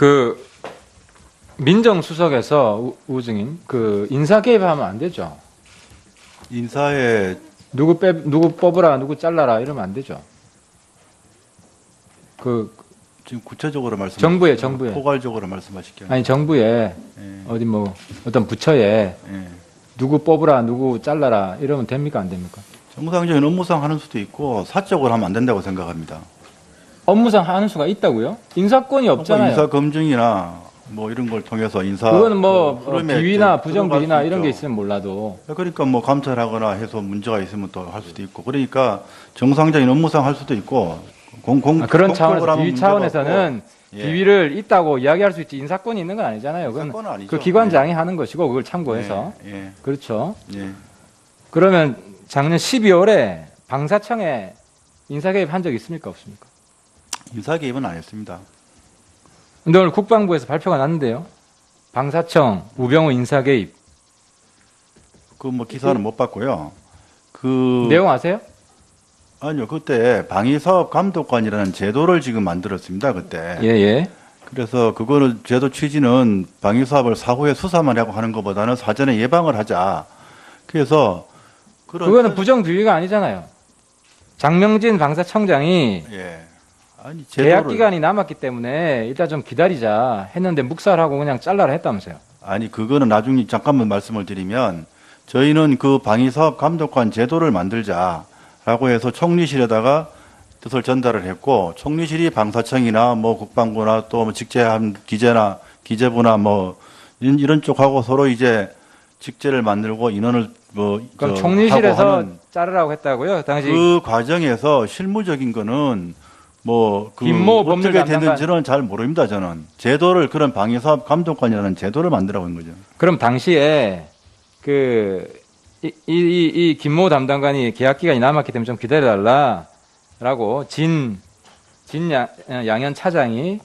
그 민정수석에서 우증인 그 인사 개입하면 안 되죠. 인사에 누구 뽑으라, 누구 잘라라 이러면 안 되죠. 그 지금 구체적으로 정부에 포괄적으로 말씀하실게요. 아니 정부에 예. 어디 뭐 어떤 부처에 예. 누구 뽑으라, 누구 잘라라 이러면 됩니까, 안 됩니까? 정상적인 업무상 하는 수도 있고 사적으로 하면 안 된다고 생각합니다. 업무상 하는 수가 있다고요? 인사권이 없잖아요. 인사 검증이나 뭐 이런 걸 통해서 인사 그거는 뭐 그 흐름에 비위나 좀 부정 들어갈 비위나 수 이런 게 있죠. 있으면 몰라도 그러니까 뭐 감찰하거나 해서 문제가 있으면 또 할 수도 있고 그러니까 정상적인 업무상 할 수도 있고 그런 차원에서 공적으로 하면 비위 문제가 차원에서는 없고. 예. 비위를 있다고 이야기할 수 있지 인사권이 있는 건 아니잖아요. 인사권은 그건 아니죠. 그 기관장이 하는 것이고 그걸 참고해서 예. 그렇죠. 예. 그러면 작년 12월에 방사청에 인사 개입한 적 있습니까, 없습니까? 인사 개입은 안 했습니다. 근데 오늘 국방부에서 발표가 났는데요. 방사청 우병우 인사 개입 그 뭐 기사는 못 봤고요. 그 내용 아세요? 아니요, 그때 방위사업감독관이라는 제도를 지금 만들었습니다. 그때. 예. 그래서 그거는 제도 취지는 방위사업을 사후에 수사만 하고 하는 것보다는 사전에 예방을 하자. 그래서 그거는 부정 비위가 아니잖아요. 장명진 방사청장이 예. 아니 계약 제도를 기간이 남았기 때문에 일단 좀 기다리자 했는데 묵살하고 그냥 잘라라 했다면서요. 아니 그거는 나중에 잠깐만 말씀을 드리면 저희는 그 방위사업 감독관 제도를 만들자라고 해서 총리실에다가 뜻을 전달을 했고 총리실이 방사청이나 뭐 국방부나 또 뭐 직제한 기재부나 뭐 이런 쪽하고 서로 이제 직제를 만들고 인원을 뭐 그럼 하고 총리실에서 하는 자르라고 했다고요? 당시 그 과정에서 실무적인 거는 뭐 그 김모 법률 어떻게 담당관. 됐는지는 잘 모릅니다. 저는 제도를 그런 방위사업 감독관이라는 제도를 만들라고 한 거죠. 그럼 당시에 이 김모 담당관이 계약 기간이 남았기 때문에 좀 기다려달라라고 양현 차장이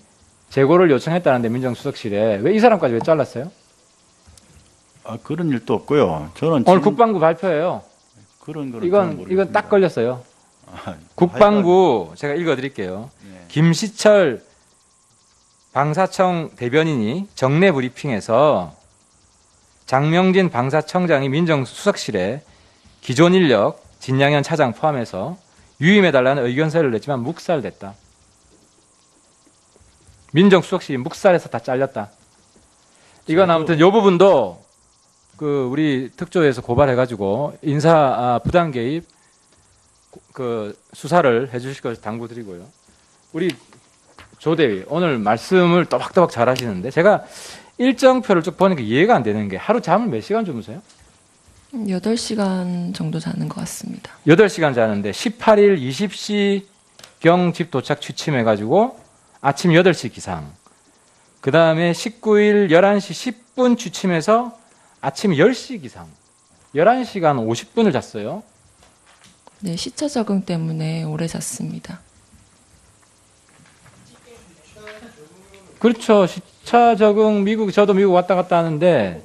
재고를 요청했다는데 민정수석실에 왜 이 사람까지 왜 잘랐어요? 아 그런 일도 없고요. 저는 오늘 지금 국방부 발표예요. 그런 거는 이건 딱 걸렸어요. 아, 국방부 제가 읽어드릴게요. 예. 김시철 방사청 대변인이 정례 브리핑에서 장명진 방사청장이 민정수석실에 기존 인력 진양현 차장 포함해서 유임해달라는 의견서를 냈지만 묵살됐다. 민정수석실이 묵살해서 다 잘렸다. 이건 아무튼 이 부분도 그 우리 특조에서 고발해가지고 인사 부당 개입 그 수사를 해주실 것을 당부드리고요. 우리 조대위 오늘 말씀을 또박또박 잘 하시는데 제가 일정표를 쭉 보니까 이해가 안 되는 게 하루 잠을 몇 시간 주무세요? 8시간 정도 자는 것 같습니다. 8시간 자는데 18일 20시경 집 도착 취침해가지고 아침 8시 기상. 그 다음에 19일 11시 10분 취침해서 아침 10시 기상. 11시간 50분을 잤어요. 네, 시차 적응 때문에 오래 잤습니다. 그렇죠. 시차 적응 저도 미국 왔다 갔다 하는데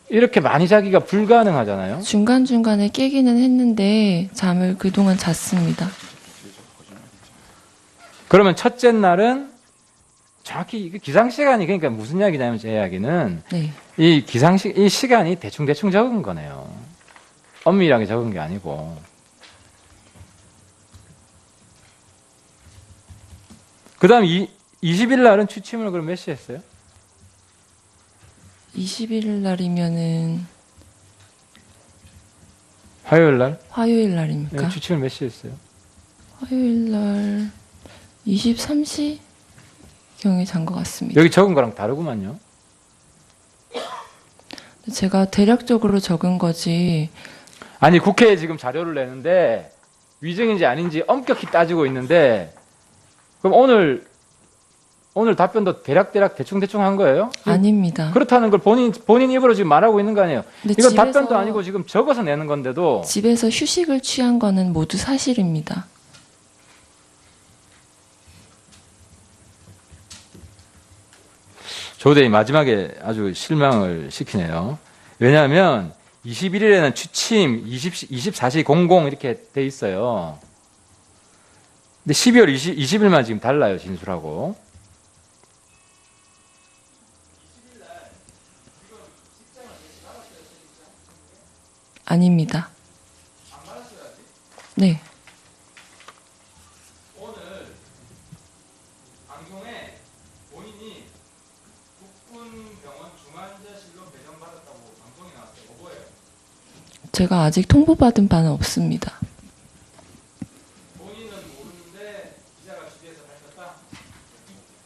이렇게 많이 자기가 불가능하잖아요. 중간중간에 깨기는 했는데 잠을 그동안 잤습니다. 그러면 첫째 날은 정확히 이게 기상 시간이 그러니까 무슨 이야기냐면 제 이야기는 네. 이 시간이 대충 적은 거네요. 엄밀하게 적은 게 아니고. 그 다음 20일 날은 취침을 그럼 몇 시에 했어요? 21일 날이면은 화요일 날? 화요일 날입니까? 네, 취침을 몇 시에 했어요? 화요일 날 23시 경에 잔 것 같습니다. 여기 적은 거랑 다르구만요. 제가 대략적으로 적은 거지. 아니 국회에 지금 자료를 내는데 위증인지 아닌지 엄격히 따지고 있는데 그럼 오늘 답변도 대략 대충 한 거예요? 아닙니다. 그렇다는 걸 본인 입으로 지금 말하고 있는 거 아니에요? 근데 이건 답변도 아니고 지금 적어서 내는 건데도 집에서 휴식을 취한 거는 모두 사실입니다. 조대위 마지막에 아주 실망을 시키네요. 왜냐하면 21일에는 취침 24시 00 이렇게 돼 있어요. 근데 12월 20일만 지금 달라요, 진술하고. 아닙니다. 네. 오늘 방송에 본인이 국군병원 중환자실로 배정받았다고 방송이 나왔어요. 뭐예요? 제가 아직 통보받은 바는 없습니다. 본인은 모르는데 기자가 취재해서 밝혔다?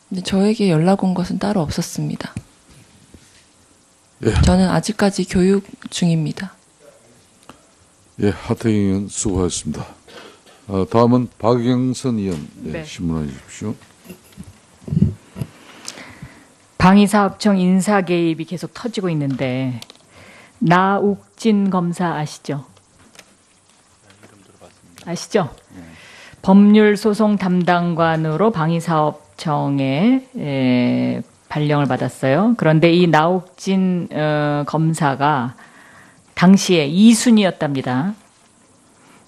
근데 저에게 연락 온 것은 따로 없었습니다. 예. 저는 아직까지 교육 중입니다. 예, 하태경 의원 수고하셨습니다. 다음은 박영선 의원 네. 신문해 주십시오. 방위사업청 인사 개입이 계속 터지고 있는데 나욱진 검사 아시죠? 아시죠? 법률소송 담당관으로 방위사업청에 발령을 받았어요. 그런데 이 나욱진 검사가 당시에 2순위였답니다.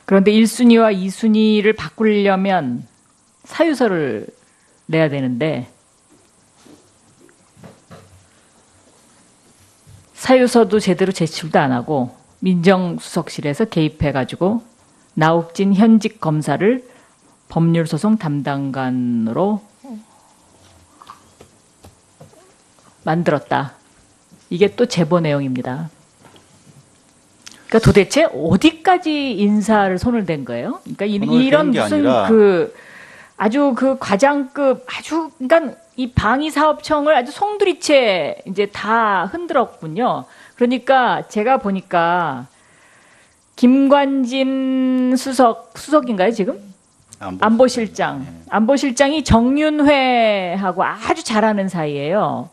그런데 1순위와 2순위를 바꾸려면 사유서를 내야 되는데 사유서도 제대로 제출도 안 하고 민정수석실에서 개입해가지고 나욱진 현직 검사를 법률소송 담당관으로 만들었다. 이게 또 제보 내용입니다. 그러니까 도대체 어디까지 인사를 손을 댄 거예요? 그러니까 손을 이런 댄게 무슨 아니라 아주 그 과장급 그러니까 이 방위사업청을 아주 송두리째 이제 다 흔들었군요. 그러니까 제가 보니까 김관진 수석인가요 지금? 안보실장. 안보실장이 정윤회하고 아주 잘하는 사이예요.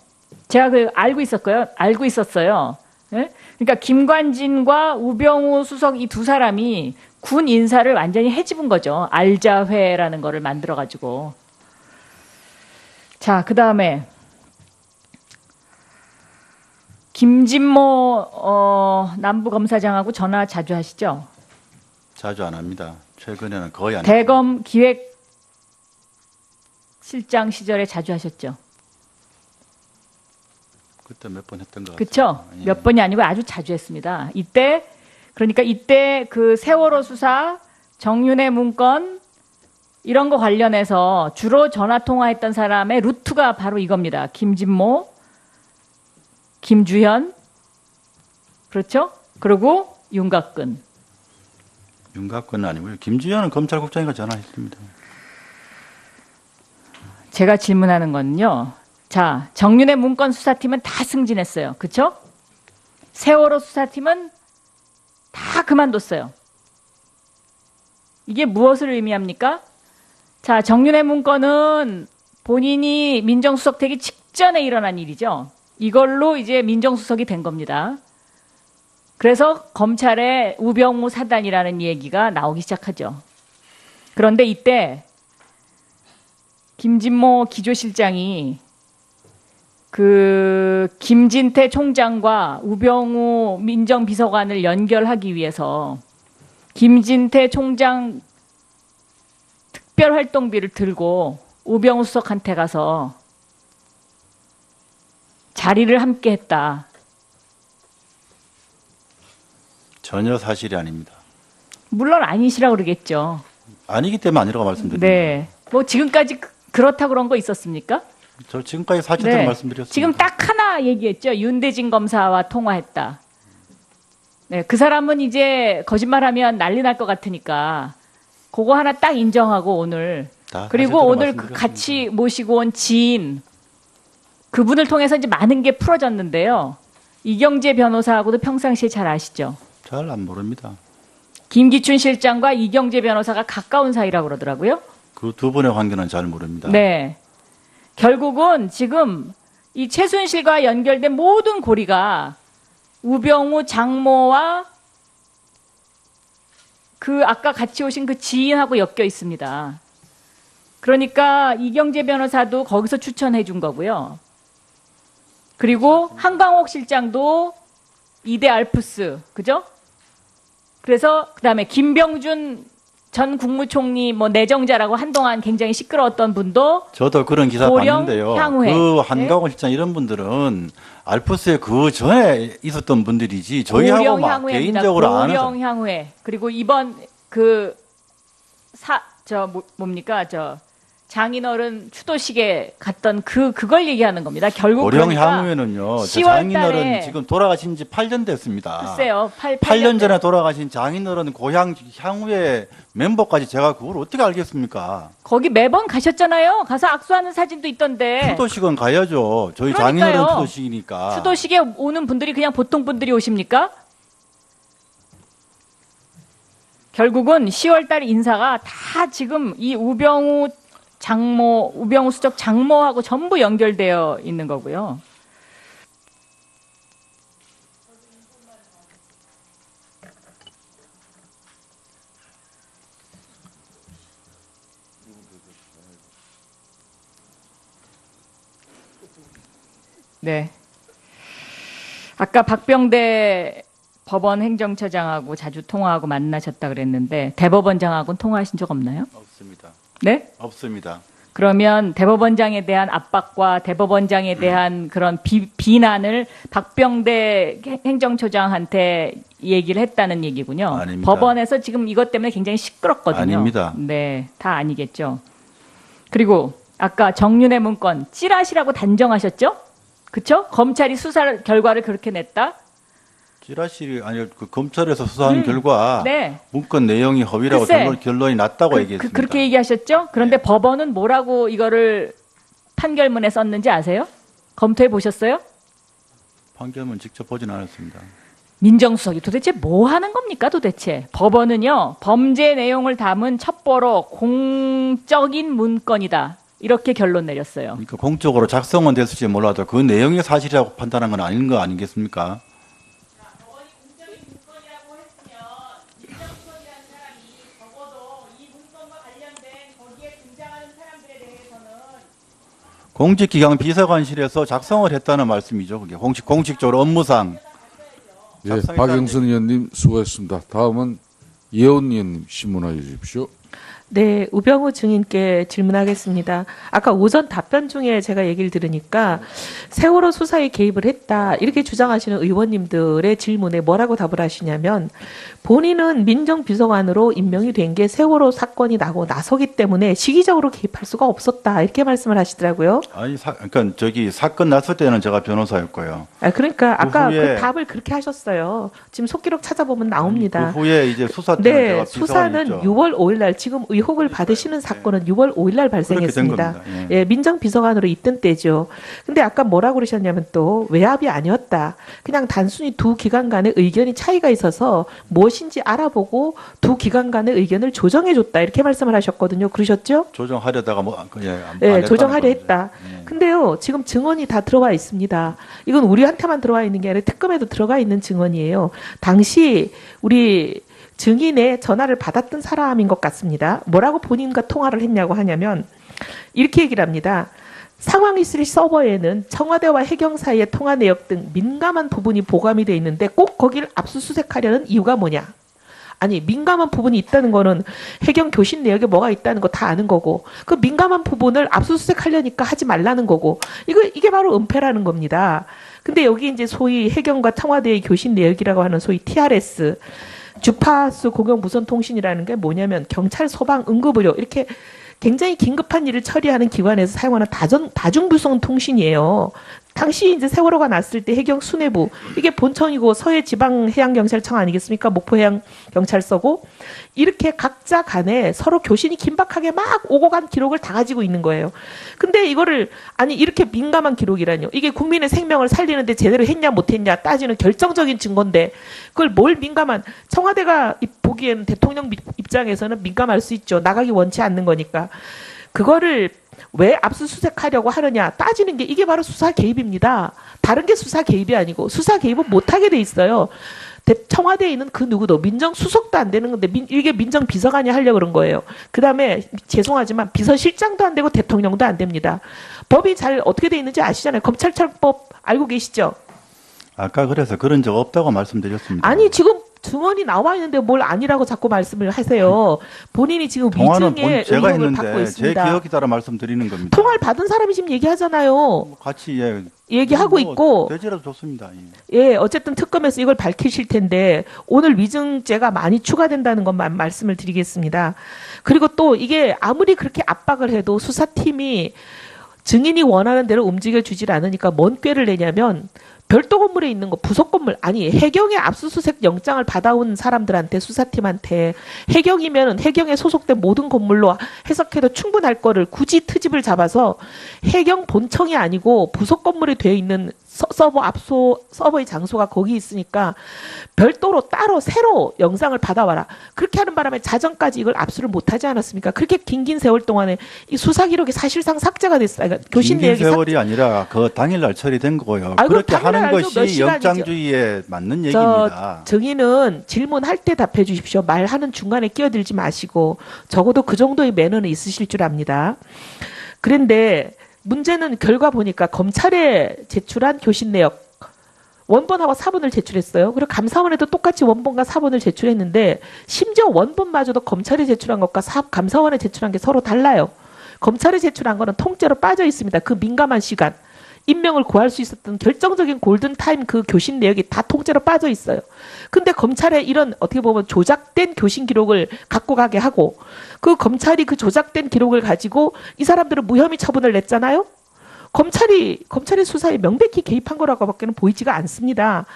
제가 알고 있었어요. 예? 그러니까 김관진과 우병우 수석 이 두 사람이 군 인사를 완전히 해집은 거죠. 알자회라는 거를 만들어가지고. 자, 그 다음에 김진모 남부검사장하고 전화 자주 하시죠? 자주 안 합니다. 최근에는 거의 안 합니다. 대검 기획실장 시절에 자주 하셨죠? 그때 몇 번 했던 것 같아요. 그렇죠? 예. 몇 번이 아니고 아주 자주 했습니다. 이때 그 세월호 수사, 정윤회 문건 이런 거 관련해서 주로 전화 통화했던 사람의 루트가 바로 이겁니다. 김진모, 김주현, 그렇죠? 그리고 윤곽근. 윤곽근은 아니고요. 김주현은 검찰국장이가 전화했습니다. 제가 질문하는 건요. 자, 정윤회 문건 수사팀은 다 승진했어요. 그렇죠? 세월호 수사팀은 다 그만뒀어요. 이게 무엇을 의미합니까? 자, 정윤회 문건은 본인이 민정수석 되기 직전에 일어난 일이죠. 이걸로 이제 민정수석이 된 겁니다. 그래서 검찰에 우병우 사단이라는 얘기가 나오기 시작하죠. 그런데 이때 김진모 기조실장이 그 김진태 총장과 우병우 민정비서관을 연결하기 위해서 김진태 총장 특별활동비를 들고 우병우 수석한테 가서 자리를 함께 했다. 전혀 사실이 아닙니다. 물론 아니시라고 그러겠죠. 아니기 때문에 아니라고 말씀드립니다. 네. 뭐 지금까지 그렇다고 그런 거 있었습니까? 저 지금까지 사실대로 말씀드렸습니다. 지금 딱 하나 얘기했죠. 윤대진 검사와 통화했다. 네, 그 사람은 이제 거짓말하면 난리 날 것 같으니까 그거 하나 딱 인정하고 오늘 다 그리고 사실대로 오늘 말씀드렸습니다. 같이 모시고 온 지인 그분을 통해서 이제 많은 게 풀어졌는데요. 이경재 변호사하고도 평상시에 잘 아시죠? 잘 안 모릅니다. 김기춘 실장과 이경재 변호사가 가까운 사이라고 그러더라고요. 그 두 분의 관계는 잘 모릅니다. 네. 결국은 지금 이 최순실과 연결된 모든 고리가 우병우 장모와 그 아까 같이 오신 그 지인하고 엮여 있습니다. 그러니까 이경재 변호사도 거기서 추천해 준 거고요. 그리고 한광옥 실장도 이대 알프스, 그죠? 그래서 그다음에 김병준 전 국무총리 뭐 내정자라고 한동안 굉장히 시끄러웠던 분도 저도 그런 기사 고령 봤는데요. 향후회. 그 한강원 실장 이런 분들은 알프스에 그 전에 있었던 분들이지 저희하고 고령 막 향후회입니다. 개인적으로 아는 고령 향후회. 그리고 이번 뭡니까 장인어른 추도식에 갔던 그걸 얘기하는 겁니다. 결국 고령 그러니까 향후에는요. 저 10월 장인어른 달에 지금 돌아가신 지 8년 됐습니다. 글쎄요. 8년 전에 돌아가신 장인어른 고향 향후회 멤버까지 제가 그걸 어떻게 알겠습니까? 거기 매번 가셨잖아요. 가서 악수하는 사진도 있던데. 추도식은 가야죠. 저희 그러니까요. 장인어른 추도식이니까. 추도식에 오는 분들이 그냥 보통 분들이 오십니까? 결국은 10월 달 인사가 다 지금 이 우병우 수석 장모하고 전부 연결되어 있는 거고요. 네. 아까 박병대 법원 행정처장하고 자주 통화하고 만나셨다 그랬는데 대법원장하고는 통화하신 적 없나요? 없습니다. 네? 없습니다. 그러면 대법원장에 대한 압박과 대법원장에 대한 그런 비난을 박병대 행정처장한테 얘기를 했다는 얘기군요. 아닙니다. 법원에서 지금 이것 때문에 굉장히 시끄럽거든요. 아닙니다. 네, 다 아니겠죠. 그리고 아까 정윤회 문건 찌라시라고 단정하셨죠? 그렇죠? 검찰이 수사 결과를 그렇게 냈다. 찌라시 아니 그 검찰에서 수사한 결과 네. 문건 내용이 허위라고 글쎄. 결론이 났다고 얘기했습니다. 그렇게 얘기하셨죠? 그런데 법원은 뭐라고 이거를 판결문에 썼는지 아세요? 검토해 보셨어요? 판결문 직접 보진 않았습니다. 민정수석이 도대체 뭐 하는 겁니까 도대체? 법원은요. 범죄 내용을 담은 첩보로 공적인 문건이다. 이렇게 결론 내렸어요. 그러니까 공적으로 작성은 됐을지 몰라도 그 내용이 사실이라고 판단한 건 아닌 거 아니겠습니까? 공직기강 비서관실에서 작성을 했다는 말씀이죠. 그게 공식적으로 업무상. 예, 작성했다는 박영선 의원님 수고했습니다. 다음은 예원 의원님 신문하여 주십시오. 네, 우병우 증인께 질문하겠습니다. 아까 오전 답변 중에 제가 얘기를 들으니까 세월호 수사에 개입을 했다 이렇게 주장하시는 의원님들의 질문에 뭐라고 답을 하시냐면 본인은 민정비서관으로 임명이 된 게 세월호 사건이 나고 나서기 때문에 시기적으로 개입할 수가 없었다 이렇게 말씀을 하시더라고요. 아니, 그러니까 저기 사건 났을 때는 제가 변호사였고요. 그러니까 아까 후에- 그 답을 그렇게 하셨어요. 지금 속기록 찾아보면 나옵니다. 그 후에 이제 수사 때는 네, 제가 수사는 비서관이었죠. 6월 5일 날 지금 의혹을 받으시는 사건은 6월 5일 날 발생했습니다. 그렇게 된 겁니다. 예, 민정비서관으로 있던 때죠. 근데 아까 뭐라고 그러셨냐면 또 외압이 아니었다. 그냥 단순히 두 기관 간의 의견이 차이가 있어서 무엇인지 알아보고 두 기관 간의 의견을 조정해 줬다. 이렇게 말씀을 하셨거든요. 그러셨죠? 조정하려다가 뭐 네, 조정하려 했다. 예. 근데요, 지금 증언이 다 들어와 있습니다. 이건 우리한테만 들어와 있는 게 아니라 특검에도 들어가 있는 증언이에요. 당시 우리 증인의 전화를 받았던 사람인 것 같습니다. 뭐라고 본인과 통화를 했냐고 하냐면 이렇게 얘기를 합니다. 상황 이슬 서버에는 청와대와 해경 사이의 통화 내역 등 민감한 부분이 보관이 돼 있는데 꼭 거기를 압수수색하려는 이유가 뭐냐? 아니 민감한 부분이 있다는 거는 해경 교신 내역에 뭐가 있다는 거 다 아는 거고 그 민감한 부분을 압수수색하려니까 하지 말라는 거고 이게 바로 은폐라는 겁니다. 근데 여기 이제 소위 해경과 청와대의 교신 내역이라고 하는 소위 TRS 주파수 공영 무선 통신이라는 게 뭐냐면 경찰, 소방, 응급의료 이렇게 굉장히 긴급한 일을 처리하는 기관에서 사용하는 다중무선 통신이에요. 당시 이제 세월호가 났을 때 해경 수뇌부 이게 본청이고 서해지방해양경찰청 아니겠습니까? 목포해양경찰서고 이렇게 각자 간에 서로 교신이 긴박하게 막 오고 간 기록을 다 가지고 있는 거예요. 근데 이거를 아니 이렇게 민감한 기록이라뇨. 이게 국민의 생명을 살리는데 제대로 했냐 못했냐 따지는 결정적인 증거인데 그걸 뭘 민감한 청와대가 보기에는 대통령 입장에서는 민감할 수 있죠. 나가기 원치 않는 거니까. 그거를 왜 압수수색하려고 하느냐 따지는 게 이게 바로 수사 개입입니다. 다른 게 수사 개입이 아니고 수사 개입은 못하게 돼 있어요. 청와대에 있는 그 누구도 민정수석도 안 되는 건데 이게 민정비서관이 하려고 그런 거예요. 그다음에 죄송하지만 비서실장도 안 되고 대통령도 안 됩니다. 법이 잘 어떻게 돼 있는지 아시잖아요. 검찰청법 알고 계시죠? 아까 그래서 그런 적 없다고 말씀드렸습니다. 아니 지금 증언이 나와 있는데 뭘 아니라고 자꾸 말씀을 하세요. 본인이 지금 통화는 위증의 제가 의혹을 받고 했는데 제 있습니다. 기억에 따라 말씀드리는 겁니다. 통화를 받은 사람이 지금 얘기하잖아요. 같이 얘기하고 뭐 있고 되지라도 좋습니다. 예. 예, 어쨌든 특검에서 이걸 밝히실 텐데 오늘 위증죄가 많이 추가된다는 것만 말씀을 드리겠습니다. 그리고 또 이게 아무리 그렇게 압박을 해도 수사팀이 증인이 원하는 대로 움직여주질 않으니까 뭔 꾀를 내냐면 별도 건물에 있는 거 부속 건물 아니 해경의 압수수색 영장을 받아온 사람들한테 수사팀한테 해경이면 해경에 소속된 모든 건물로 해석해도 충분할 거를 굳이 트집을 잡아서 해경 본청이 아니고 부속 건물에 되어 있는 서버의 장소가 거기 있으니까 별도로 따로 새로 영상을 받아와라. 그렇게 하는 바람에 자정까지 이걸 압수를 못하지 않았습니까? 그렇게 긴 세월 동안에 이 수사 기록이 사실상 삭제가 됐어요. 그러니까 교신 긴 내역이 세월이 아니라 그 당일날 처리된 거고요. 아이고, 그렇게 하는 당일날 알죠. 몇 것이 시간이죠. 영장주의에 맞는 얘기입니다. 증인은 질문할 때 답해 주십시오. 말하는 중간에 끼어들지 마시고 적어도 그 정도의 매너는 있으실 줄 압니다. 그런데 문제는 결과 보니까 검찰에 제출한 교신 내역 원본하고 사본을 제출했어요. 그리고 감사원에도 똑같이 원본과 사본을 제출했는데 심지어 원본마저도 검찰에 제출한 것과 감사원에 제출한 게 서로 달라요. 검찰에 제출한 거는 통째로 빠져 있습니다. 그 민감한 시간. 임명을 구할 수 있었던 결정적인 골든타임 그 교신 내역이 다 통째로 빠져 있어요. 근데 검찰에 이런 어떻게 보면 조작된 교신 기록을 갖고 가게 하고 그 검찰이 그 조작된 기록을 가지고 이 사람들은 무혐의 처분을 냈잖아요. 검찰의 수사에 명백히 개입한 거라고밖에는 보이지가 않습니다.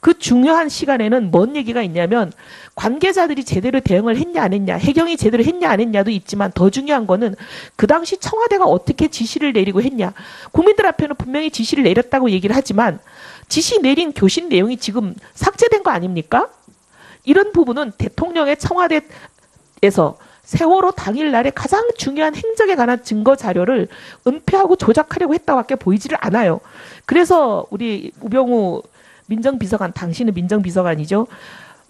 그 중요한 시간에는 뭔 얘기가 있냐면 관계자들이 제대로 대응을 했냐 안 했냐, 해경이 제대로 했냐 안 했냐도 있지만 더 중요한 거는 그 당시 청와대가 어떻게 지시를 내리고 했냐. 국민들 앞에는 분명히 지시를 내렸다고 얘기를 하지만 지시 내린 교신 내용이 지금 삭제된 거 아닙니까? 이런 부분은 대통령의 청와대에서 세월호 당일날에 가장 중요한 행적에 관한 증거 자료를 은폐하고 조작하려고 했다고밖에 보이지를 않아요. 그래서 우리 우병우 민정비서관, 당신은 민정비서관이죠.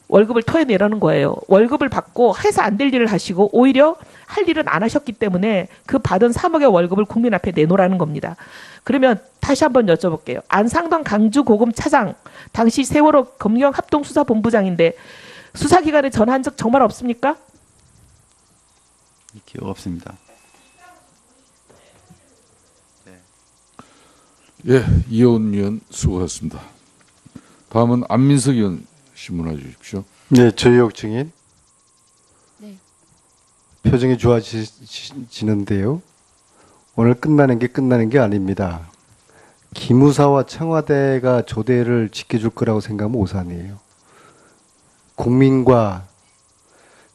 월급을 토해내라는 거예요. 월급을 받고 해서 안 될 일을 하시고 오히려 할 일은 안 하셨기 때문에 그 받은 3억의 월급을 국민 앞에 내놓으라는 겁니다. 그러면 다시 한번 여쭤볼게요. 안상동 강주고검 차장, 당시 세월호 검경합동수사본부장인데 수사기관에 전화한 적 정말 없습니까? 기억 없습니다. 예, 이혜원 의원 수고하셨습니다. 다음은 안민석 의원 신문해 주십시오. 네, 저희역 증인. 네. 표정이 좋아지는데요. 오늘 끝나는 게 아닙니다. 기무사와 청와대가 조대를 지켜줄 거라고 생각하면 오산이에요. 국민과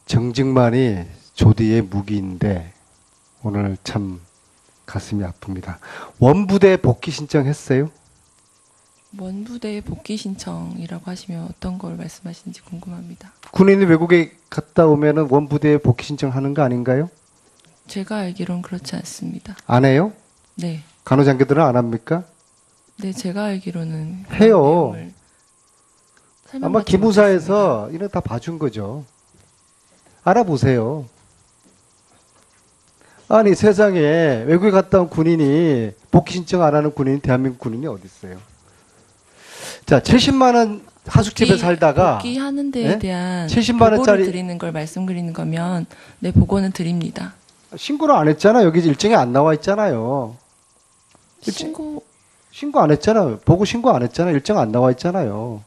정직만이 조대의 무기인데 오늘 참 가슴이 아픕니다. 원부대 복귀 신청했어요? 원부대 복귀 신청이라고 하시면 어떤 걸 말씀하시는지 궁금합니다. 군인이 외국에 갔다 오면은 원부대에 복귀 신청하는 거 아닌가요? 제가 알기론 그렇지 않습니다. 안 해요? 네. 간호장교들은 안 합니까? 네, 제가 알기로는 그런 해요. 내용을 아마 설명받지 기무사에서 이런 다 봐준 거죠. 알아보세요. 아니 세상에 외국에 갔다 온 군인이 복귀 신청 안 하는 군인이 대한민국 군인이 어디 있어요? 자, 70만 원 하숙집에 살다가 복귀하는 데에 네? 대한 70만 원짜리- 보고를 드리는 걸 말씀드리는 거면 네, 보고는 드립니다. 신고를 안 했잖아. 여기 일정에 안 나와 있잖아요. 신고 안 했잖아요. 보고 신고 안 했잖아요. 일정 안 나와 있잖아요.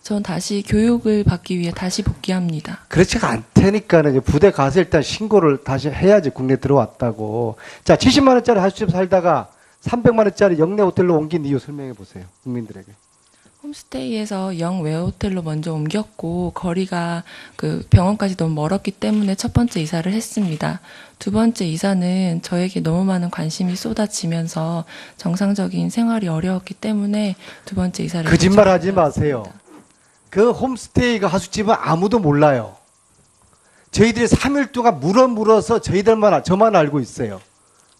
전 다시 교육을 받기 위해 다시 복귀합니다. 그렇지가 않다니까는 이제 부대 가서 일단 신고를 다시 해야지 국내 들어왔다고. 자, 70만 원짜리 하숙집 살다가 300만 원짜리 영내 호텔로 옮긴 이유 설명해 보세요. 국민들에게. 홈스테이에서 영외 호텔로 먼저 옮겼고 거리가 그 병원까지 너무 멀었기 때문에 첫 번째 이사를 했습니다. 두 번째 이사는 저에게 너무 많은 관심이 쏟아지면서 정상적인 생활이 어려웠기 때문에 두 번째 이사를 거짓말하지 결정하였습니다. 마세요. 그 홈스테이가 하숙집은 아무도 몰라요. 저희들이 3일 동안 물어서 저만 알고 있어요.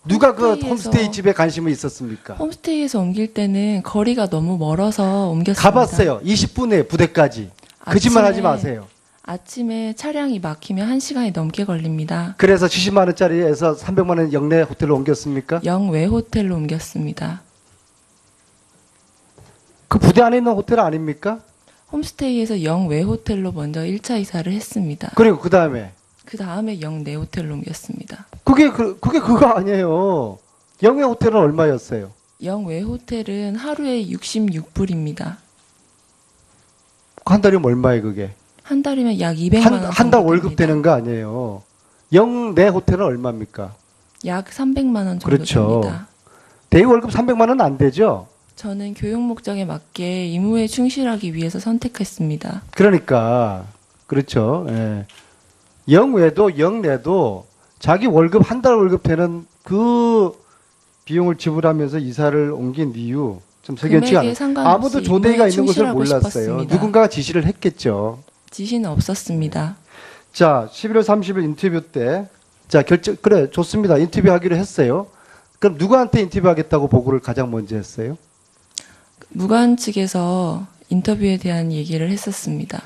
누가 그 홈스테이에서- 홈스테이 집에 관심이 있었습니까? 홈스테이에서 옮길 때는 거리가 너무 멀어서 옮겼습니다. 가봤어요. 20분에 부대까지. 거짓말하지 마세요. 아침에 차량이 막히면 1시간이 넘게 걸립니다. 그래서 70만 원짜리에서 300만 원 영내 호텔로 옮겼습니까? 영외 호텔로 옮겼습니다. 그 부대 안에 있는 호텔 아닙니까? 홈스테이에서 영외 호텔로 먼저 1차 이사를 했습니다. 그리고 그 다음에 그 다음에 영내 호텔로 옮겼습니다. 그게 그거 아니에요. 영외 호텔은 얼마였어요? 영외 호텔은 하루에 66불입니다. 한 달이면 얼마예요, 그게? 한 달이면 약 200만 원. 한 달 월급 되는 거 아니에요. 영내 호텔은 얼마입니까? 약 300만 원 정도 그렇죠. 됩니다. 대위 월급 300만 원은 안 되죠? 저는 교육 목적에 맞게 임무에 충실하기 위해서 선택했습니다. 그러니까 그렇죠. 예. 영외도 영내도 자기 월급 한 달 월급 되는 그 비용을 지불하면서 이사를 옮긴 이유 좀 석연치가 금액에 않아요. 상관없이 아무도 조대가 임무에 있는 것을 충실하고 몰랐어요. 싶었습니다. 누군가가 지시를 했겠죠. 지시는 없었습니다. 자, 11월 30일 인터뷰 때, 자, 그래, 좋습니다. 인터뷰하기로 했어요. 그럼 누구한테 인터뷰하겠다고 보고를 가장 먼저 했어요? 무관 측에서 인터뷰에 대한 얘기를 했었습니다.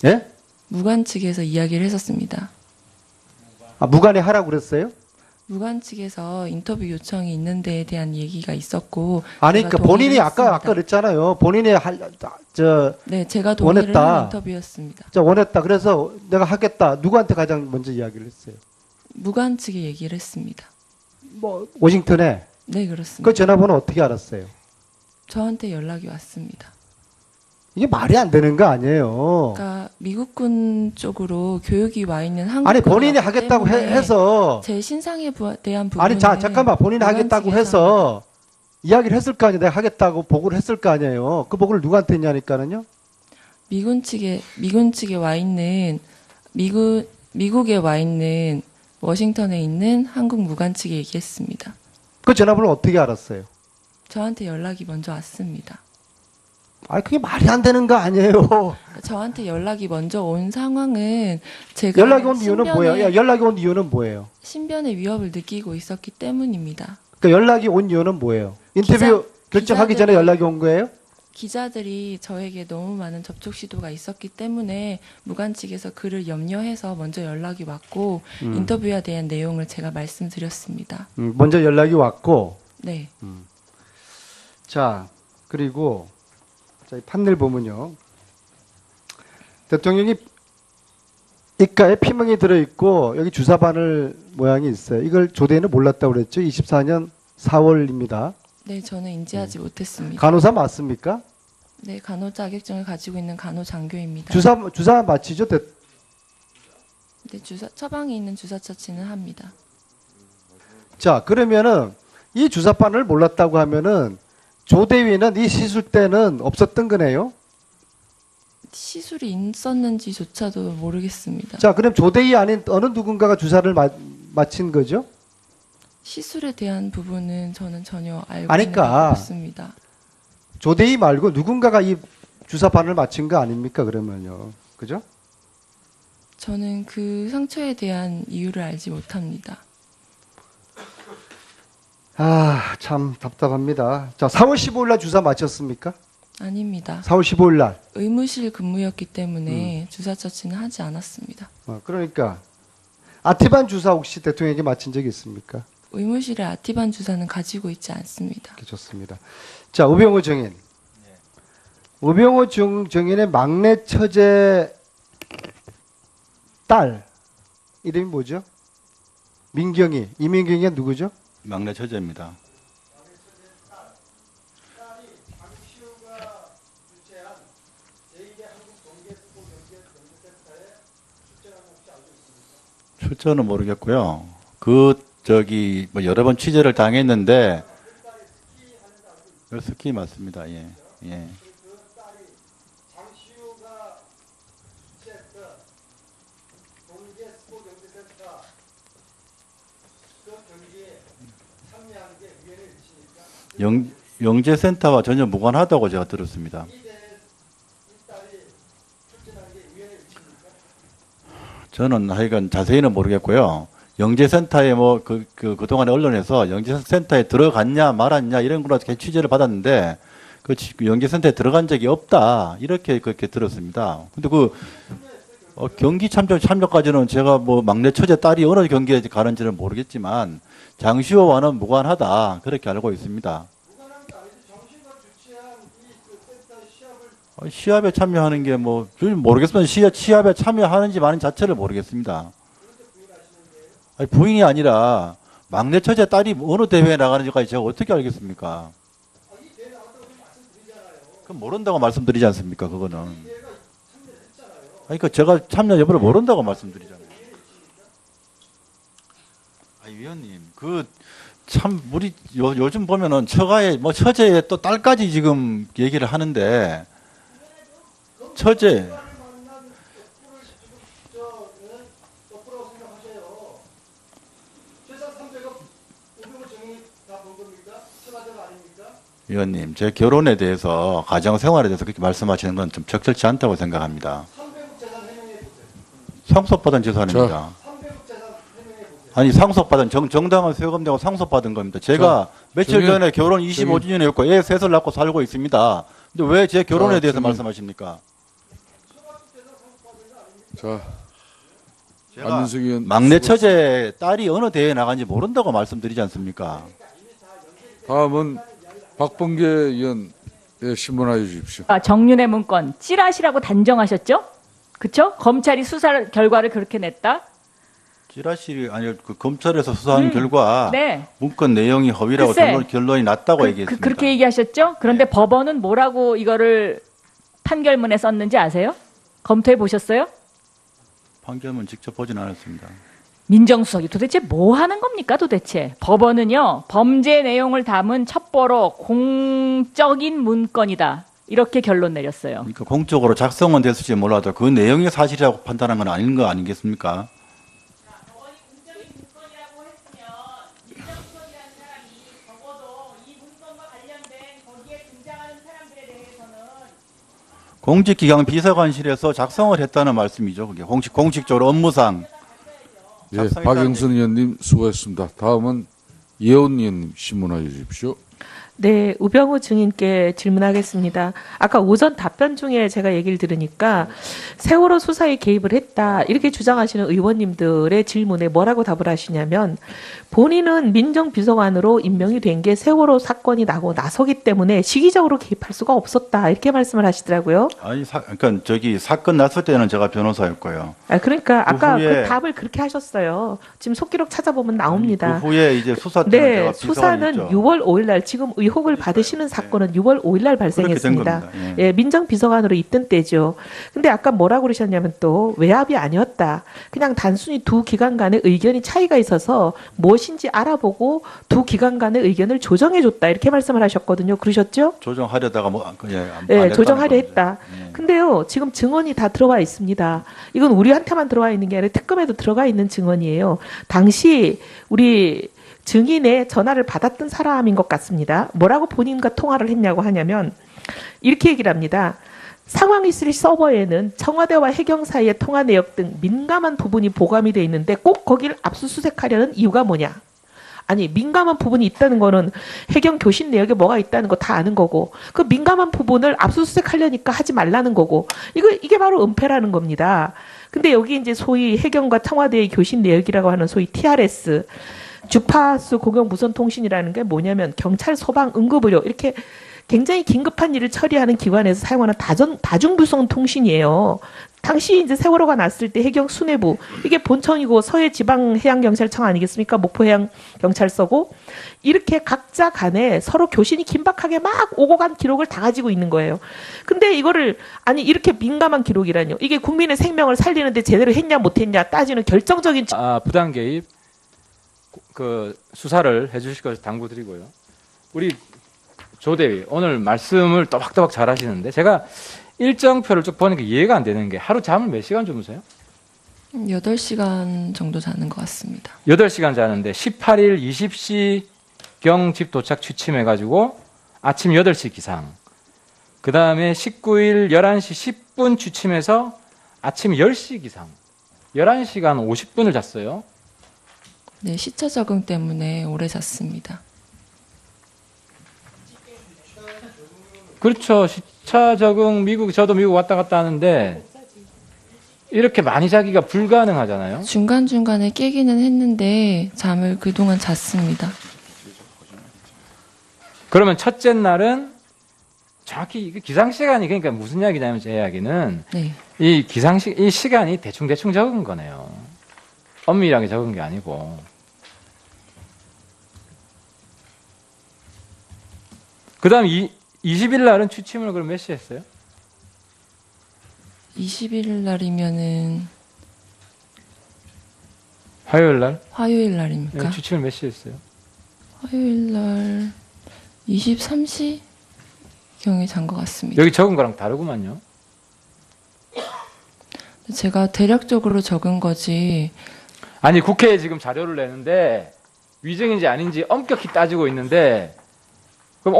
예? 무관 측에서 이야기를 했었습니다. 아, 무관에 하라고 그랬어요? 무관 측에서 인터뷰 요청이 있는 데에 대한 얘기가 있었고 아니, 제가 그러니까 본인이 동의를 아까 했습니다. 그랬잖아요. 본인이 네, 제가 동의를 원했다. 한 인터뷰였습니다. 원했다. 그래서 내가 하겠다. 누구한테 가장 먼저 이야기를 했어요? 무관 측에 얘기를 했습니다. 뭐, 워싱턴에. 네, 그렇습니다. 그 전화번호 어떻게 알았어요? 저한테 연락이 왔습니다. 이게 말이 안 되는 거 아니에요. 그러니까 미국군 쪽으로 교육이 와 있는 한국 아니, 본인이 하겠다고 해서. 제 신상에 대한 부분 아니, 잠깐만. 본인이 하겠다고 해서 이야기를 했을 거 아니에요. 내가 하겠다고 보고를 했을 거 아니에요. 그 보고를 누구한테 했냐니까는요. 미군 측에 와 있는 미국에 와 있는 워싱턴에 있는 한국 무관 측에 얘기했습니다. 그 전화번호 어떻게 알았어요? 저한테 연락이 먼저 왔습니다. 아니, 그게 말이 안 되는 거 아니에요. 저한테 연락이 먼저 온 상황은 제가 연락이 온 이유는 뭐예요? 야, 연락이 온 이유는 뭐예요? 신변의 위협을 느끼고 있었기 때문입니다. 그러니까 연락이 온 이유는 뭐예요? 인터뷰 결정하기 전에 기자들이- 연락이 온 거예요? 기자들이 저에게 너무 많은 접촉 시도가 있었기 때문에 무관 측에서 그를 염려해서 먼저 연락이 왔고 인터뷰에 대한 내용을 제가 말씀드렸습니다. 먼저 연락이 왔고, 네. 자, 그리고, 자, 이 판넬 보면요. 대통령이 입가에 피멍이 들어있고, 여기 주사바늘 모양이 있어요. 이걸 조대는 몰랐다고 그랬죠? 24년 4월입니다. 네, 저는 인지하지 못했습니다. 간호사 맞습니까? 네, 간호 자격증을 가지고 있는 간호장교입니다. 주사 맞히죠? 네, 처방이 있는 주사 처치는 합니다. 자, 그러면은, 이 주사바늘 몰랐다고 하면은, 조대위는 이 시술 때는 없었던 거네요? 시술이 있었는지조차도 모르겠습니다. 자, 그럼 조대위 아닌 어느 누군가가 주사를 맞힌 거죠? 시술에 대한 부분은 저는 전혀 알고 아니, 있는 그러니까 바 없습니다. 조대위 말고 누군가가 이 주사바늘 맞힌 거 아닙니까? 그러면요. 그죠? 저는 그 상처에 대한 이유를 알지 못합니다. 아, 참 답답합니다. 자, 4월 15일 날 주사 맞췄습니까? 아닙니다. 4월 15일 날. 의무실 근무였기 때문에 주사 처치는 하지 않았습니다. 그러니까 아티반 주사 혹시 대통령에게 맞힌 적이 있습니까? 의무실에 아티반 주사는 가지고 있지 않습니다. 이렇게 좋습니다. 자, 우병우 정인. 우병우 정인의 막내 처제 딸 이름이 뭐죠? 민경이. 이민경이가 누구죠? 막내 처제입니다. 출처는 모르겠고요. 뭐 여러 번 취재를 당했는데 스키 맞습니다. 예. 예. 영재센터와 전혀 무관하다고 제가 들었습니다. 저는 하여간 자세히는 모르겠고요. 영재센터에 그동안에 언론에서 영재센터에 들어갔냐 말았냐 이런 걸로 취재를 받았는데 그 영재센터에 들어간 적이 없다. 그렇게 들었습니다. 근데 경기 참여까지는 제가 뭐 막내 처제 딸이 어느 경기에 가는지는 모르겠지만 장시호와는 무관하다. 그렇게 알고 있습니다. 시합에 참여하는 게 뭐 모르겠습니다. 시합에 참여하는지 마는 자체를 모르겠습니다. 아니, 부인이 아니라 막내 처제 딸이 어느 대회에 나가는지까지 제가 어떻게 알겠습니까? 그럼 모른다고 말씀드리지 않습니까? 그거는. 아니, 그 제가 참여 여부를 모른다고 말씀드리잖아요. 아니, 위원님, 참, 우리 요즘 보면은 처가에, 처제의 또 딸까지 지금 얘기를 하는데, 처제. 위원님, 제 결혼에 대해서, 가정생활에 대해서 그렇게 말씀하시는 건 좀 적절치 않다고 생각합니다. 상속받은 재산입니다. 아니, 상속받은, 정당한 세금 내고 상속받은 겁니다. 제가 며칠 전에 결혼 25주년이었고, 애 셋을 낳고 살고 있습니다. 근데 왜 제 결혼에 대해서 말씀하십니까? 자, 제가 안민석 의원 막내 처제 딸이 어느 대회에 나간지 모른다고 말씀드리지 않습니까? 다음은 박범계 의원 신문하여 주십시오. 정윤의 문건 찌라시라고 단정하셨죠? 그쵸? 검찰이 수사 결과를 그렇게 냈다? 찌라시, 아니, 검찰에서 수사한 결과, 네. 문건 내용이 허위라고 글쎄. 결론이 났다고 얘기했습니다. 그렇게 얘기하셨죠? 그런데 법원은 뭐라고 이거를 판결문에 썼는지 아세요? 검토해 보셨어요? 판결문 직접 보진 않았습니다. 민정수석이 도대체 뭐 하는 겁니까 도대체? 법원은요, 범죄 내용을 담은 첩보로 공적인 문건이다. 이렇게 결론 내렸어요. 그러니까 공적으로 작성은 됐을지 몰라도 그 내용이 사실이라고 판단한 건 아닌 거 아니겠습니까? 공직기강 비서관실에서 작성을 했다는 말씀이죠. 그게 공식적으로 업무상. 예, 박영선 의원님 수고했습니다. 다음은 예원 의원님 신문하여 주십시오. 네, 우병우 증인께 질문하겠습니다. 아까 오전 답변 중에 제가 얘기를 들으니까 세월호 수사에 개입을 했다 이렇게 주장하시는 의원님들의 질문에 뭐라고 답을 하시냐면 본인은 민정비서관으로 임명이 된 게 세월호 사건이 나고 나서기 때문에 시기적으로 개입할 수가 없었다 이렇게 말씀을 하시더라고요. 아니, 그러니까 사건 났을 때는 제가 변호사였고요. 그러니까 아까 후에- 그 답을 그렇게 하셨어요. 지금 속기록 찾아보면 나옵니다. 그 후에 이제 수사 때는 네, 제가 수사는 비서관이었죠. 6월 5일 날 지금 의혹을 받으시는 사건은 6월 5일 날 발생했습니다. 그렇게 된 겁니다. 예, 민정비서관으로 있던 때죠. 근데 아까 뭐라고 그러셨냐면 또 외압이 아니었다. 그냥 단순히 두 기관 간의 의견이 차이가 있어서 무엇인지 알아보고 두 기관 간의 의견을 조정해줬다. 이렇게 말씀을 하셨거든요. 그러셨죠? 조정하려다가 안 네, 했다는 조정하려 거죠. 했다. 예. 근데요, 지금 증언이 다 들어와 있습니다. 이건 우리한테만 들어와 있는 게 아니라 특검에도 들어가 있는 증언이에요. 당시 우리 증인의 전화를 받았던 사람인 것 같습니다. 뭐라고 본인과 통화를 했냐고 하냐면 이렇게 얘기를 합니다. 상황 있을 서버에는 청와대와 해경 사이의 통화 내역 등 민감한 부분이 보관이 돼 있는데 꼭 거기를 압수수색하려는 이유가 뭐냐? 아니, 민감한 부분이 있다는 거는 해경 교신 내역에 뭐가 있다는 거 다 아는 거고 그 민감한 부분을 압수수색하려니까 하지 말라는 거고 이게 바로 은폐라는 겁니다. 근데 여기 이제 소위 해경과 청와대의 교신 내역이라고 하는 소위 TRS 주파수 공영 무선 통신이라는 게 뭐냐면 경찰, 소방, 응급의료 이렇게 굉장히 긴급한 일을 처리하는 기관에서 사용하는 다중무선 통신이에요. 당시 이제 세월호가 났을 때 해경 수뇌부 이게 본청이고 서해지방해양경찰청 아니겠습니까? 목포해양경찰서고 이렇게 각자 간에 서로 교신이 긴박하게 막 오고 간 기록을 다 가지고 있는 거예요. 근데 이거를 아니 이렇게 민감한 기록이라뇨. 이게 국민의 생명을 살리는데 제대로 했냐 못했냐 따지는 결정적인 부당 개입 수사를 해주실 것을 당부드리고요. 우리 조대위 오늘 말씀을 또박또박 잘하시는데 제가 일정표를 쭉 보니까 이해가 안 되는 게 하루 잠을 몇 시간 주무세요? 8시간 정도 자는 것 같습니다. 8시간 자는데 18일 20시경 집 도착 취침해가지고 아침 8시 기상. 그 다음에 19일 11시 10분 취침해서 아침 10시 기상. 11시간 50분을 잤어요. 네, 시차 적응 때문에 오래 잤습니다. 그렇죠. 시차 적응 저도 미국 왔다 갔다 하는데 이렇게 많이 자기가 불가능하잖아요. 중간중간에 깨기는 했는데 잠을 그동안 잤습니다. 그러면 첫째 날은 정확히 이게 기상 시간이 그러니까 무슨 이야기냐면 제 이야기는 네. 이 이 시간이 대충 적은 거네요. 엄밀하게 적은 게 아니고. 그다음 20일 날은 취침을 그럼 몇 시에 했어요? 20일 날이면은 화요일 날? 화요일 날입니까? 취침을 몇 시에 했어요? 화요일 날 23시 경에 잔 것 같습니다. 여기 적은 거랑 다르구만요. 제가 대략적으로 적은 거지. 아니 국회에 지금 자료를 내는데 위증인지 아닌지 엄격히 따지고 있는데 그럼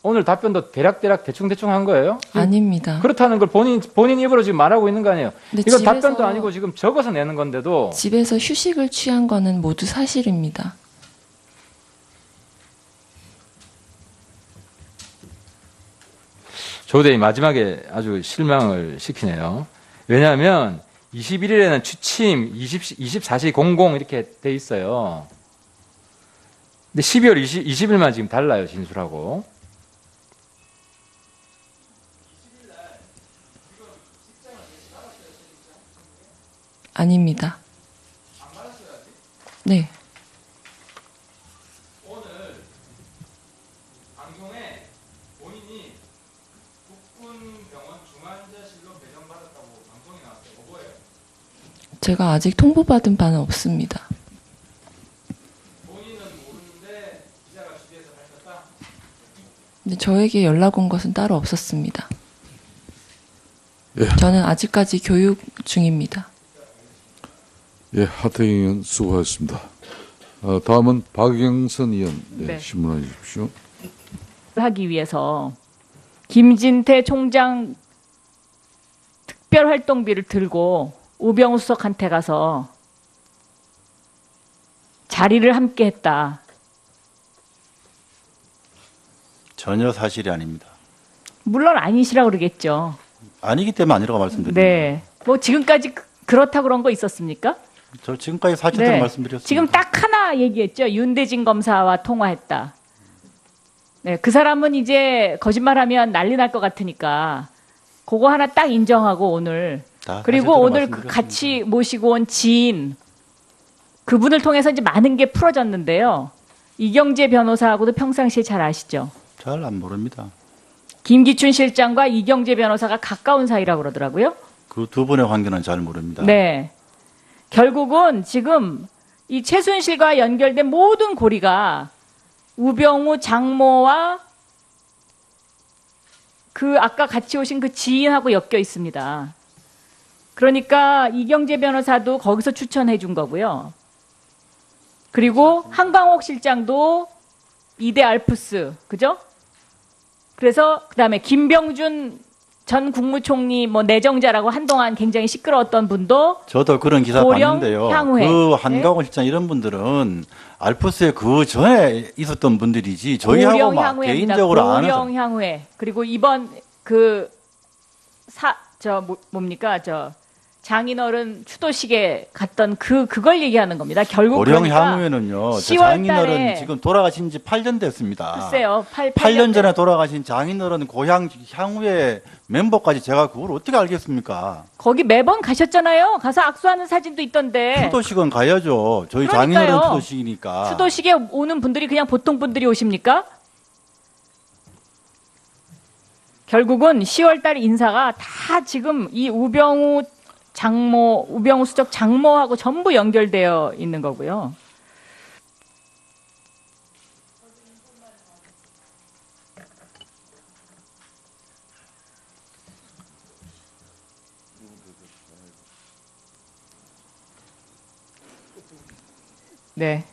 오늘 답변도 대략 대충 한 거예요? 아닙니다. 그렇다는 걸 본인 입으로 지금 말하고 있는 거 아니에요? 근데 이거 답변도 아니고 지금 적어서 내는 건데도 집에서 휴식을 취한 거는 모두 사실입니다. 조대이 마지막에 아주 실망을 시키네요. 왜냐하면 21일에는 취침 24시 00 이렇게 돼 있어요. 근데 12월 20일만 지금 달라요, 진술하고. 아닙니다. 네. 오늘 방송에 본인이 국군병원 중환자실로 배정받았다고 방송에 나왔어요. 뭐예요? 제가 아직 통보받은 바는 없습니다. 본인은 모르는데 기자가 주위에서 밝혔다? 근데 저에게 연락 온 것은 따로 없었습니다. 예. 저는 아직까지 교육 중입니다. 예, 하태경 의원 수고하셨습니다. 다음은 박영선 의원 네. 질문해 주십시오. 하기 위해서 김진태 총장 특별활동비를 들고 우병우 수석한테 가서 자리를 함께 했다. 전혀 사실이 아닙니다. 물론 아니시라고 그러겠죠. 아니기 때문에 아니라고 말씀드립니다. 네. 뭐 지금까지 그렇다고 그런 거 있었습니까? 저 지금까지 사실대로 말씀드렸습니다. 지금 딱 하나 얘기했죠. 윤대진 검사와 통화했다. 네, 그 사람은 이제 거짓말하면 난리 날 것 같으니까 그거 하나 딱 인정하고 오늘 다 그리고 사실대로 오늘 그 말씀드렸습니다. 같이 모시고 온 지인 그분을 통해서 이제 많은 게 풀어졌는데요. 이경재 변호사하고도 평상시에 잘 아시죠? 잘 안 모릅니다. 김기춘 실장과 이경재 변호사가 가까운 사이라고 그러더라고요. 그 두 분의 관계는 잘 모릅니다. 네. 결국은 지금 이 최순실과 연결된 모든 고리가 우병우 장모와 그 아까 같이 오신 그 지인하고 엮여 있습니다. 그러니까 이경재 변호사도 거기서 추천해 준 거고요. 그리고 한광옥 실장도 이대 알프스, 그죠? 그래서 그다음에 김병준 전 국무총리 뭐 내정자라고 한동안 굉장히 시끄러웠던 분도 저도 그런 기사 고령 봤는데요. 향후에. 그 한강호 실장 이런 분들은 알프스에 그 전에 있었던 분들이지 저희하고 고령 막 향후회입니다. 개인적으로 아는 고령 향후회. 그리고 이번 뭡니까 장인어른 추도식에 갔던 그걸 얘기하는 겁니다. 결국 고령 그러니까 향후에는요. 저 10월 장인어른 달에 지금 돌아가신 지 8년 됐습니다. 글쎄요. 8년 전에 돌아가신 장인어른 고향 향후에 멤버까지 제가 그걸 어떻게 알겠습니까? 거기 매번 가셨잖아요. 가서 악수하는 사진도 있던데. 추도식은 가야죠. 저희 그러니까요. 장인어른 추도식이니까. 추도식에 오는 분들이 그냥 보통 분들이 오십니까? 결국은 10월 달 인사가 다 지금 이 우병우 수석 장모하고 전부 연결되어 있는 거고요. 네.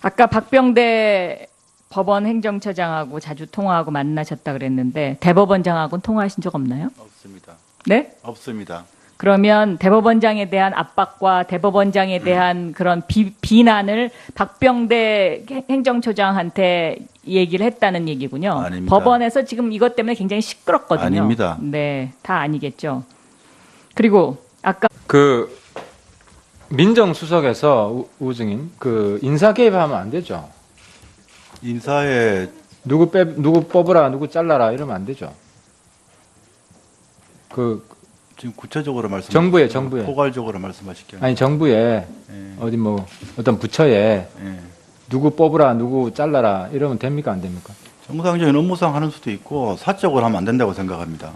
아까 박병대 법원 행정처장하고 자주 통화하고 만나셨다 그랬는데 대법원장하고는 통화하신 적 없나요? 없습니다. 네? 없습니다. 그러면 대법원장에 대한 압박과 대법원장에 대한 그런 비난을 박병대 행정처장한테 얘기를 했다는 얘기군요. 아닙니다. 법원에서 지금 이것 때문에 굉장히 시끄럽거든요. 아닙니다. 네, 다 아니겠죠. 그리고 아까 그 민정수석에서 우증인 그 인사 개입하면 안 되죠. 인사에 누구 뽑으라, 누구 잘라라 이러면 안 되죠. 그 지금 구체적으로 정부에. 포괄적으로 말씀하실게요. 아니 정부에 예. 어디 뭐 어떤 부처에 예. 누구 뽑으라, 누구 잘라라 이러면 됩니까, 안 됩니까? 정상적인 업무상 하는 수도 있고 사적으로 하면 안 된다고 생각합니다.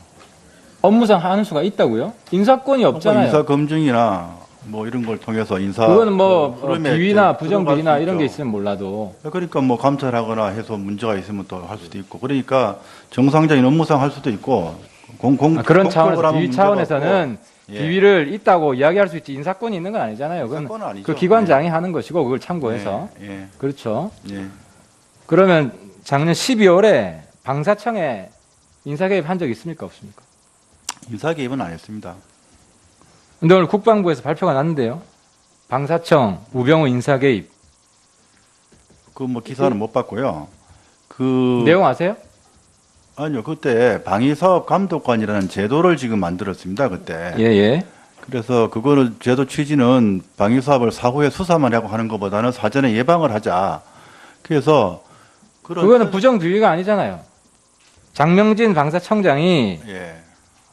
업무상 하는 수가 있다고요? 인사권이 없잖아요. 인사 검증이나 뭐 이런 걸 통해서 인사 그거는 뭐 그 흐름에 비위나 좀 부정 들어갈 비리나 수 이런 게 있죠. 있으면 몰라도 그러니까 뭐 감찰하거나 해서 문제가 있으면 또 할 수도 있고 그러니까 정상적인 업무상 할 수도 있고 그런 공적으로 차원에서 하면 비위 문제가 차원에서는 없고. 예. 비위를 있다고 이야기할 수 있지 인사권이 있는 건 아니잖아요. 그건 인사권은 아니죠. 그 기관장이 하는 것이고 그걸 참고해서 예. 그렇죠. 예. 그러면 작년 12월에 방사청에 인사 개입한 적 있습니까, 없습니까? 인사 개입은 안 했습니다. 근데 오늘 국방부에서 발표가 났는데요. 방사청 우병우 인사 개입 그 뭐 기사는 못 봤고요. 그 내용 아세요? 아니요. 그때 방위사업 감독관이라는 제도를 지금 만들었습니다. 그때. 예. 그래서 그거는 제도 취지는 방위사업을 사후에 수사만 하고 하는 것보다는 사전에 예방을 하자. 그래서 그거는 부정 비위가 아니잖아요. 장명진 방사청장이 예.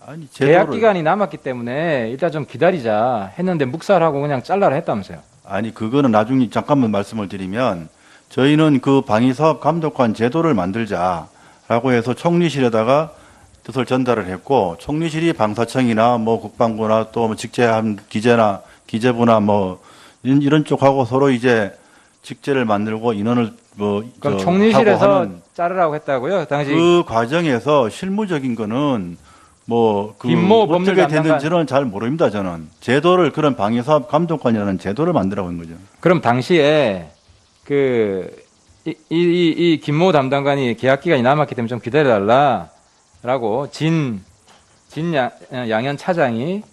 아니 계약 제도를 기간이 남았기 때문에 일단 좀 기다리자 했는데 묵살하고 그냥 잘라라 했다면서요. 아니 그거는 나중에 잠깐만 말씀을 드리면 저희는 그 방위사업 감독관 제도를 만들자라고 해서 총리실에다가 뜻을 전달을 했고 총리실이 방사청이나 뭐 국방부나 또 뭐 직제한 기재부나 뭐 이런 쪽하고 서로 이제 직제를 만들고 인원을 뭐 그럼 하고 총리실에서 하는 자르라고 했다고요? 당시 그 과정에서 실무적인 거는 뭐 그 김모 법률 어떻게 담당관. 됐는지는 잘 모릅니다. 저는 제도를 그런 방위사업 감독관이라는 제도를 만들라고 한 거죠. 그럼 당시에 이 김모 담당관이 계약 기간이 남았기 때문에 좀 기다려달라라고 양현 차장이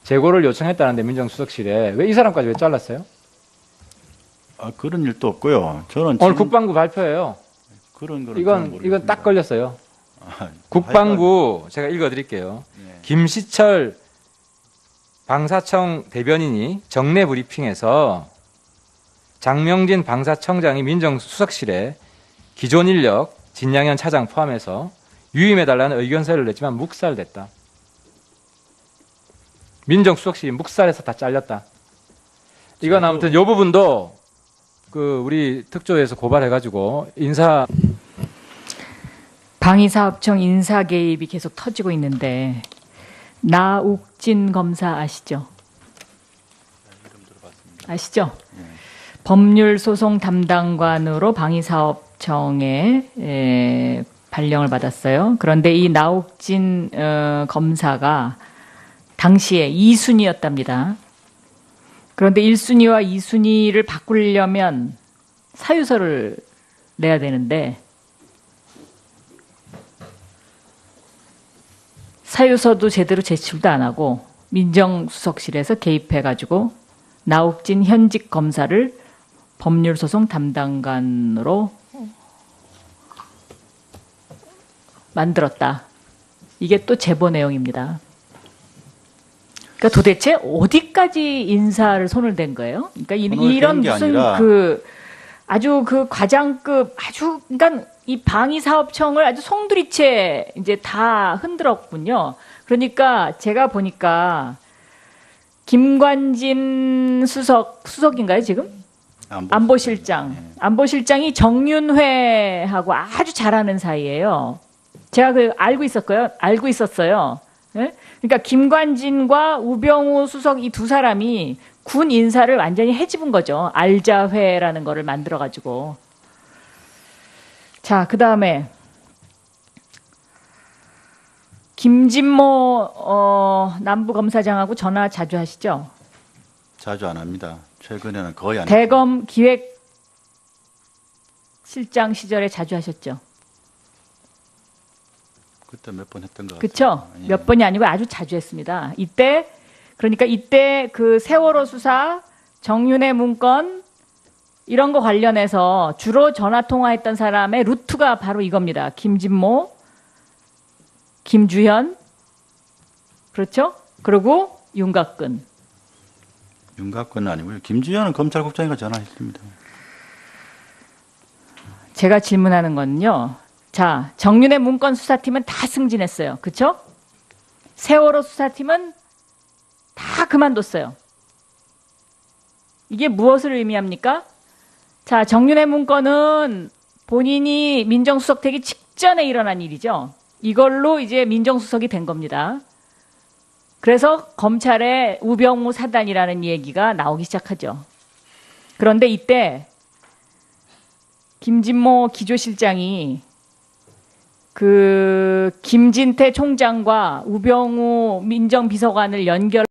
재고를 요청했다는데 민정수석실에 왜 이 사람까지 왜 잘랐어요? 아, 그런 일도 없고요. 저는 오늘 지금 국방부 발표예요. 그런 거는 이건 딱 걸렸어요. 아, 국방부 제가 읽어드릴게요. 예. 김시철 방사청 대변인이 정례 브리핑에서 장명진 방사청장이 민정수석실에 기존 인력 진양현 차장 포함해서 유임해달라는 의견서를 냈지만 묵살됐다. 민정수석실이 묵살해서 다 잘렸다. 이건 아무튼 이 부분도 그 우리 특조에서 고발해가지고 인사 방위사업청 인사 개입이 계속 터지고 있는데 나욱진 검사 아시죠? 아시죠? 법률소송 담당관으로 방위사업청에 발령을 받았어요. 그런데 이 나욱진 검사가 당시에 2순위였답니다. 그런데 1순위와 2순위를 바꾸려면 사유서를 내야 되는데 사유서도 제대로 제출도 안 하고 민정수석실에서 개입해가지고 나욱진 현직 검사를 법률소송 담당관으로 만들었다. 이게 또 제보 내용입니다. 그러니까 도대체 어디까지 인사를 손을 댄 거예요? 그러니까 이런 게 무슨 아니라 아주 그 과장급 그러니까 이 방위사업청을 아주 송두리째 이제 다 흔들었군요. 그러니까 제가 보니까 김관진 수석인가요 지금? 안보실장이 정윤회하고 아주 잘하는 사이예요. 제가 알고 있었어요. 예? 그러니까 김관진과 우병우 수석 이 두 사람이 군 인사를 완전히 해집은 거죠. 알자회라는 거를 만들어가지고. 자, 그 다음에 김진모 남부검사장하고 전화 자주 하시죠? 자주 안 합니다. 최근에는 거의 안 대검 기획실장 시절에 자주 하셨죠? 그때 몇 번 했던 것 같아요. 그렇죠? 예. 몇 번이 아니고 아주 자주 했습니다. 이때 그 세월호 수사, 정윤회 문건 이런 거 관련해서 주로 전화 통화했던 사람의 루트가 바로 이겁니다. 김진모, 김주현, 그렇죠? 그리고 윤곽근. 윤곽근은 아니고요. 김주현은 검찰국장이가 전화했습니다. 제가 질문하는 건요. 자, 정윤회 문건 수사팀은 다 승진했어요. 그쵸? 세월호 수사팀은 다 그만뒀어요. 이게 무엇을 의미합니까? 자, 정윤회 문건은 본인이 민정수석 되기 직전에 일어난 일이죠. 이걸로 이제 민정수석이 된 겁니다. 그래서 검찰에 우병우 사단이라는 얘기가 나오기 시작하죠. 그런데 이때 김진모 기조실장이 그 김진태 총장과 우병우 민정비서관을 연결